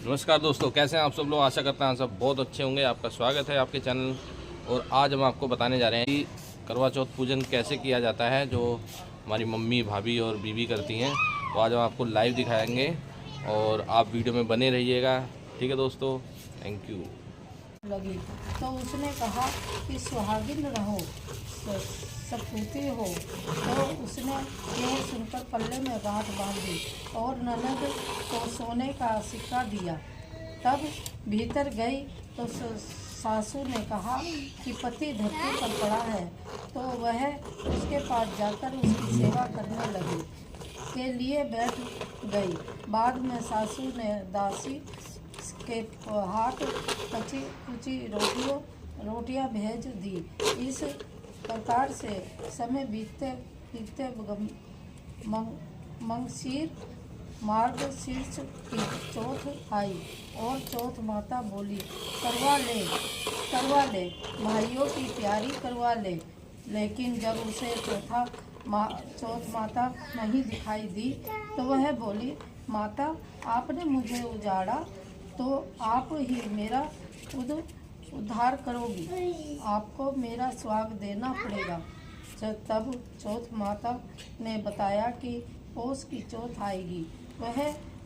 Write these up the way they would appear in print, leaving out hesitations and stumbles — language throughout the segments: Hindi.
नमस्कार दोस्तों, कैसे हैं आप सब लोग। आशा करते हैं सब बहुत अच्छे होंगे। आपका स्वागत है आपके चैनल। और आज हम आपको बताने जा रहे हैं कि करवा चौथ पूजन कैसे किया जाता है, जो हमारी मम्मी, भाभी और बीवी करती हैं। तो आज हम आपको लाइव दिखाएंगे और आप वीडियो में बने रहिएगा। ठीक है दोस्तों, थैंक यू। लगी तो उसने कहा कि सुहागिन रहो, सपूती हो। तो उसने यह सुनकर पल्ले में गांठ बांधी और ननद को सोने का सिक्का दिया। तब भीतर गई तो सासू ने कहा कि पति धरती पर पड़ा है। तो वह उसके पास जाकर उसकी सेवा करने लगी के लिए बैठ गई। बाद में सासू ने दासी के हाथ कुची रोटियां भेज दी। इस प्रकार से समय बीतते बीतते मार्गशीर्ष की चौथ आई और चौथ माता बोली, करवा ले भाइयों की प्यारी, करवा ले। लेकिन जब उसे चौथ माता नहीं दिखाई दी तो वह बोली, माता आपने मुझे उजाड़ा तो आप ही मेरा उद्धार करोगी, आपको मेरा स्वाग देना पड़ेगा। तब चौथ माता ने बताया कि पौष की चौथ आएगी, वह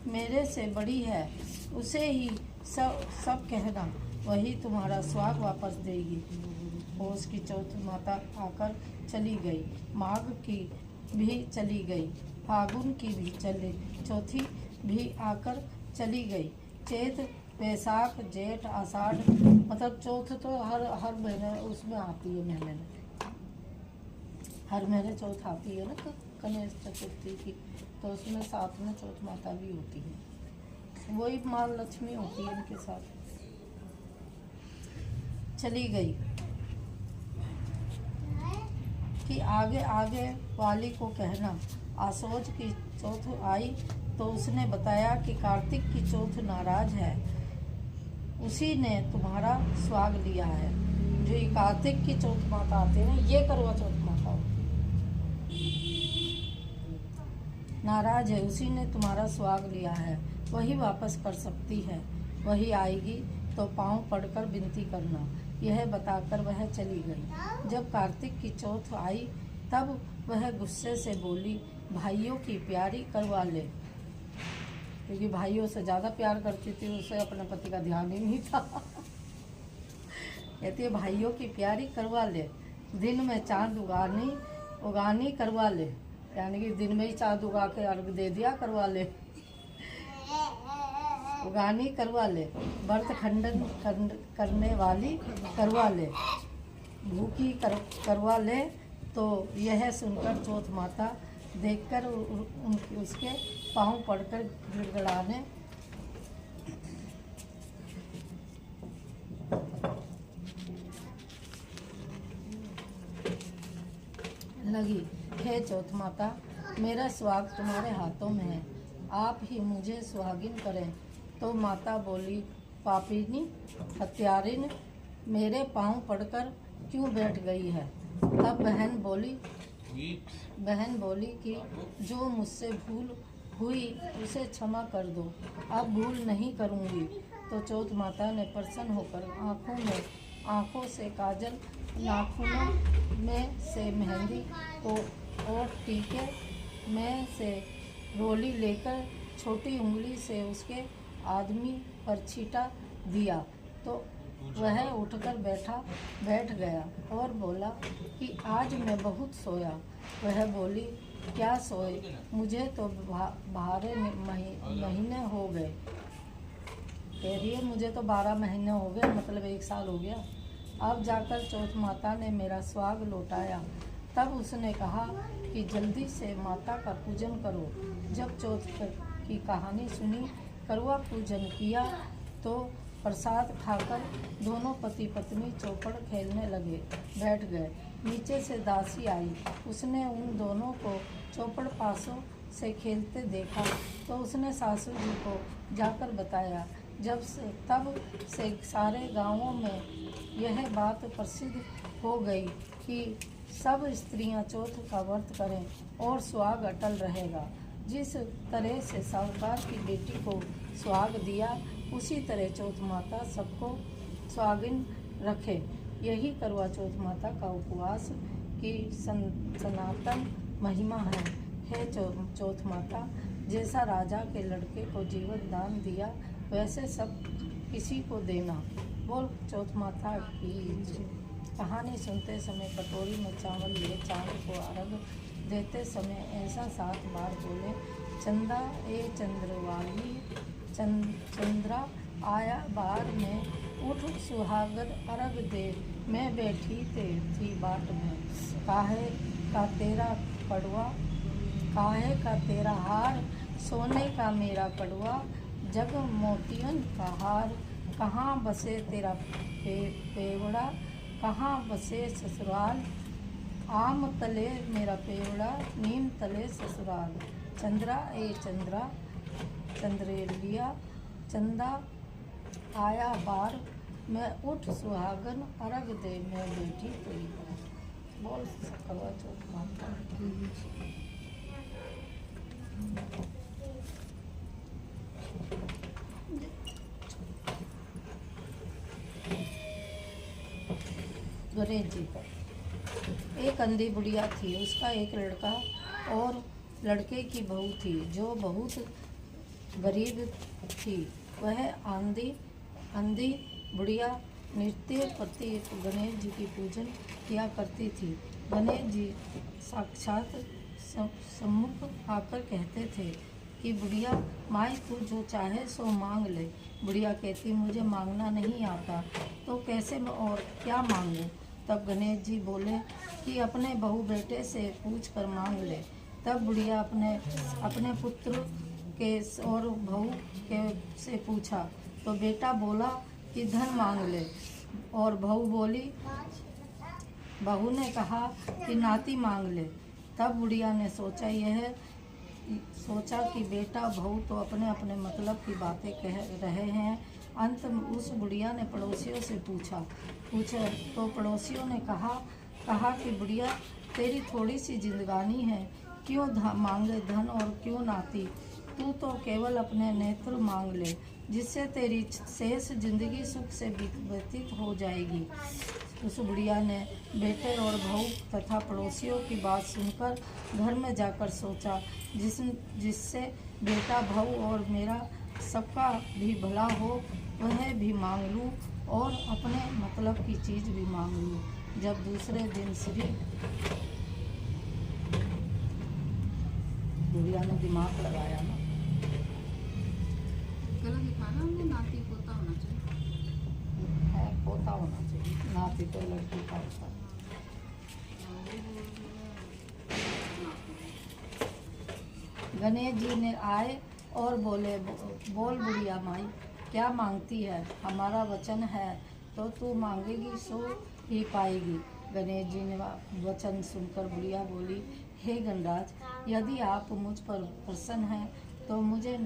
मेरे से बड़ी है, उसे ही सब कहना, वही तुम्हारा स्वाग वापस देगी। पौष की चौथ माता आकर चली गई, माघ की भी चली गई, फागुन की भी चौथी भी आकर चली गई। चैत, वैशाख, जेठ, आषाढ़, मतलब चौथ तो हर महीने उसमें आती है, महीने में हर महीने चौथ आती है ना, तो गणेश चतुर्थी की, तो उसमें साथ में चौथ माता भी होती है, वही माँ लक्ष्मी होती है उनके साथ। चली गई कि आगे आगे वाली को कहना। आसोज की चौथ आई तो उसने बताया कि कार्तिक की चौथ नाराज है, उसी ने तुम्हारा स्वाग लिया है। जो ये कार्तिक की चौथ माता आते हैं ना, ये करवा चौथ माता होती नाराज है, उसी ने तुम्हारा स्वाग लिया है, वही वापस कर सकती है, वही आएगी तो पांव पड़कर विनती करना। यह बताकर वह चली गई। जब कार्तिक की चौथ आई तब वह गुस्से से बोली, भाइयों की प्यारी, करवा ले। क्योंकि भाइयों से ज़्यादा प्यार करती थी, उसे अपने पति का ध्यान ही नहीं था। कहती है, भाइयों की प्यारी, करवा ले। दिन में चांद उगानी करवा ले, यानी कि दिन में ही चांद उगा के अर्घ दे दिया, करवा ले। उगानी करवा ले, व्रत खंडन करने वाली करवा ले, भूखी करवा ले। तो यह सुनकर चौथ माता देखकर उसके पांव पड़कर गिड़गिड़ाने लगी, हे चौथ माता, मेरा स्वाग तुम्हारे हाथों में है, आप ही मुझे सुहागिन करें। तो माता बोली, पापिनी, हत्यारिन, मेरे पांव पड़कर क्यों बैठ गई है। तब बहन बोली कि जो मुझसे भूल हुई उसे क्षमा कर दो, अब भूल नहीं करूँगी। तो चौथ माता ने प्रसन्न होकर आँखों से काजल, नाखूनों में से मेहंदी और टीके में से रोली लेकर छोटी उंगली से उसके आदमी पर छींटा दिया। तो वह उठकर बैठ गया और बोला कि आज मैं बहुत सोया। वह बोली, क्या सोए, मुझे तो 12 महीने हो गए। कह रही है, मुझे तो 12 महीने हो गए, मतलब 1 साल हो गया। अब जाकर चौथ माता ने मेरा स्वाग लौटाया। तब उसने कहा कि जल्दी से माता का पूजन करो। जब चौथ की कहानी सुनी, करवा पूजन किया, तो प्रसाद खाकर दोनों पति पत्नी चौपड़ खेलने लगे, बैठ गए। नीचे से दासी आई, उसने उन दोनों को चौपड़ पासों से खेलते देखा तो उसने सासू जी को जाकर बताया। तब से सारे गांवों में यह बात प्रसिद्ध हो गई कि सब स्त्रियां चौथ का व्रत करें और सुहाग अटल रहेगा। जिस तरह से साहूकार की बेटी को सुहाग दिया, उसी तरह चौथ माता सबको सुहागिन रखे। यही करवा चौथ माता का उपवास की सनातन महिमा है। चौथ माता, जैसा राजा के लड़के को जीवन दान दिया, वैसे सब किसी को देना। बोल चौथ माता की जय। कहानी सुनते समय कटोरी में चावल लिए चांद को अर्घ देते समय ऐसा 7 बार बोले, चंदा ए चंद्रवाली चंद्रा आया बार में, उठ सुहागन अर्घ दे, मैं बैठी थी बाट में। काहे का तेरा कड़वा, काहे का तेरा हार, सोने का मेरा कड़वा, जग मोतियन का हार। कहाँ बसे तेरा पेवड़ा, कहाँ बसे ससुराल, आम तले मेरा पेवड़ा, नीम तले ससुराल। चंद्रा ए चंद्रा चंद्रेलिया चंदा आया बार, मैं उठ सुहागन अर्घ दे, मैं बैठी तेरी बार। बोल करवा चौथ माता की। गणेश जी का। एक अंधी बुढ़िया थी, उसका एक लड़का और लड़के की बहू थी जो बहुत गरीब थी। वह अंधी बुढ़िया नित्य प्रति गणेश जी की पूजन किया करती थी। गणेश जी साक्षात सम्मुख आकर कहते थे कि बुढ़िया माई, तू जो चाहे सो मांग ले। बुढ़िया कहती, मुझे मांगना नहीं आता, तो कैसे और क्या मांगूं? तब गणेश जी बोले कि अपने बहू बेटे से पूछ कर मांग ले। तब बुढ़िया अपने पुत्र के और बहू के से पूछा, तो बेटा बोला कि धन मांग ले, और बहू ने कहा कि नाती मांग ले। तब बुढ़िया ने सोचा कि बेटा बहू तो अपने अपने मतलब की बातें कह रहे हैं। अंत में उस बुढ़िया ने पड़ोसियों से पूछा तो पड़ोसियों ने कहा कि बुढ़िया, तेरी थोड़ी सी जिंदगानी है, क्यों मांगे धन और क्यों नाती? तू तो केवल अपने नेत्र मांग ले, जिससे तेरी शेष जिंदगी सुख से व्यतीत हो जाएगी। उस बुढ़िया ने बेटे और बहू तथा पड़ोसियों की बात सुनकर घर में जाकर सोचा, जिससे बेटा बहू और मेरा सबका भी भला हो, वह भी मांग लूँ और अपने मतलब की चीज़ भी मांग लूँ। जब दूसरे दिन बुढ़िया ने दिमाग लगाया ना, नाती पोता होना चाहिए, है पोता होना चाहिए, नाती तो लड़की का होता है। गणेश जी ने आए और बोले, बोल बुढ़िया माई, क्या मांगती है? हमारा वचन है तो तू मांगेगी सो ही पाएगी। गणेश जी ने वचन सुनकर बुढ़िया बोली, हे गणराज, यदि आप मुझ पर प्रसन्न हैं तो मुझे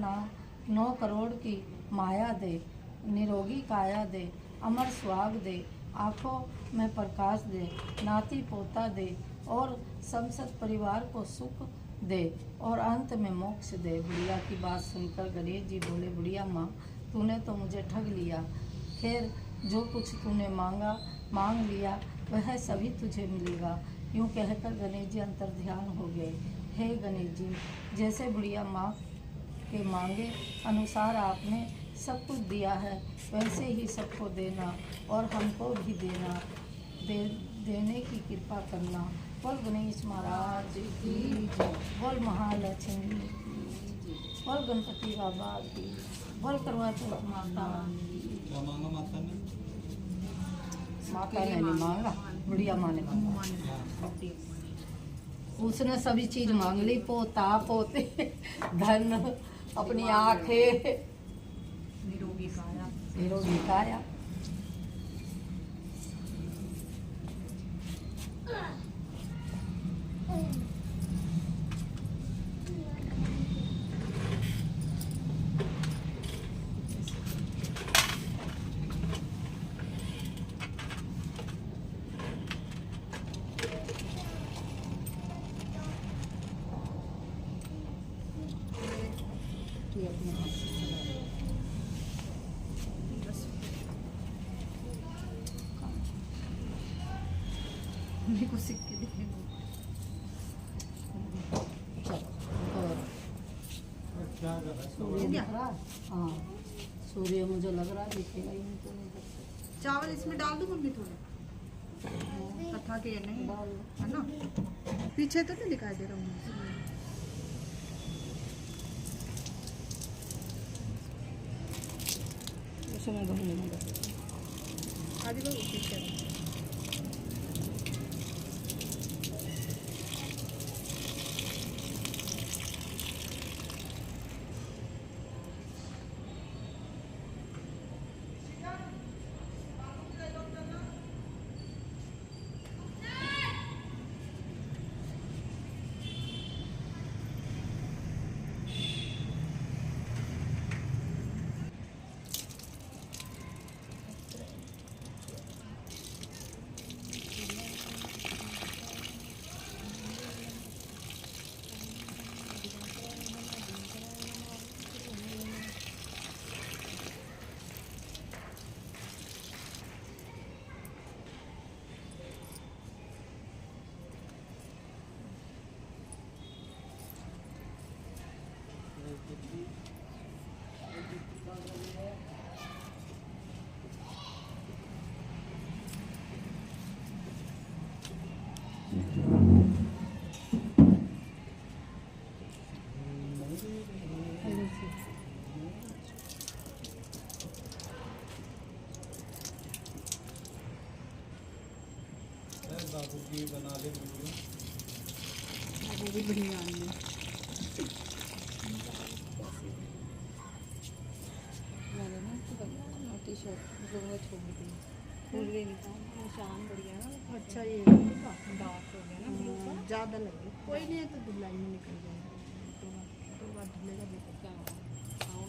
9 करोड़ की माया दे, निरोगी काया दे, अमर सुहाग दे, आँखों में प्रकाश दे, नाती पोता दे और समस्त परिवार को सुख दे और अंत में मोक्ष दे। बुढ़िया की बात सुनकर गणेश जी बोले, बुढ़िया माँ, तूने तो मुझे ठग लिया। खैर, जो कुछ तूने मांग लिया वह सभी तुझे मिलेगा। यूँ कहकर गणेश जी अंतर्ध्यान हो गए। हे गणेश जी, जैसे बुढ़िया माँ के मांगे अनुसार आपने सब कुछ दिया है, वैसे ही सबको देना और हमको भी देने की कृपा करना। बोल गणेश महाराज की जय, बोल महालक्ष्मी की जय, बोल गणपति बाबा की, बोल करवा चौथ माता ने नहीं मांगा, बुढ़िया माँ ने मांगा। उसने सभी चीज मांग ली, पोता पोते, धन, अपनी आंखें, निरोगी काया। अपने हाथ से मम्मी को सीख के दिखने को। चलो और सूर्य दिख रहा है? हाँ सूर्य मुझे लग रहा है दिखेगा ही नहीं तो नहीं दिखता। चावल इसमें डाल दूं मम्मी थोड़े कथा के नहीं डाल लो। है ना, पीछे तो नहीं दिखाई दे रहा हूँ। उसमें घूमूंगा आदि बाबू पीछे बाबू की बना ले वीडियो। वो भी बढ़िया आई है। मैंने ना टी शर्ट मतलब वो छोड़ दी फूल भी निकाल शाम बढ़िया ना अच्छा ये डार्क हो गया ना ब्लू का ज़्यादा लगे कोई नहीं है तो धुलाई में निकल जाएगा। दो बार धुलेगा देखो क्या हुआ हाँ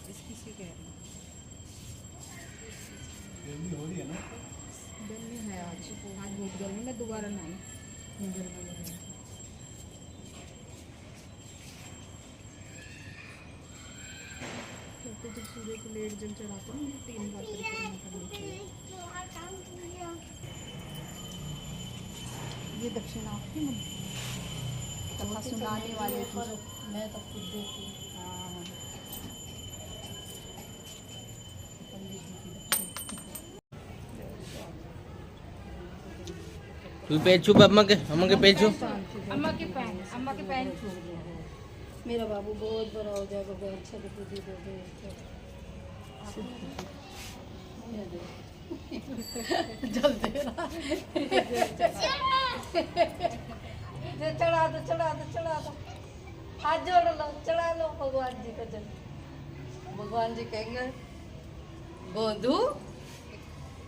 इसकी सी कह रही गर्मी हो रही है ना। गर्मी है आज बहुत गर्मी में दोबारा नहीं गर्मी लगे। तो जब सूर्य को लेट जल चढ़ाते हैं मुझे 3 बार परिक्रमा करनी चाहिए। ये दक्षिणा आपकी मम्मी कथा सुनाने वाले थे जो मैं तो खुद देखी हाँ पंडित जी की तू पेज छू अम्मा के पेज छू अम्मा के पैन मेरा बाबू बहुत बड़ा हो जाएगा बहुत अच्छा बुद्धि दे दे जल दे रहा चढ़ा दो हाथ जोड़ लो चढ़ा लो भगवान जी का जल। भगवान जी कहेंगे गोदू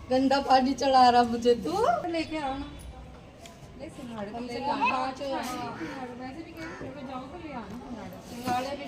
गंदा पानी चढ़ा रहा मुझे तू लेके आओ ना ले सिंघाड़े हम ले ले आना पाँच वैसे भी कह रहे जाओ तो ले आना सिंघाड़े सिंगाड़े भी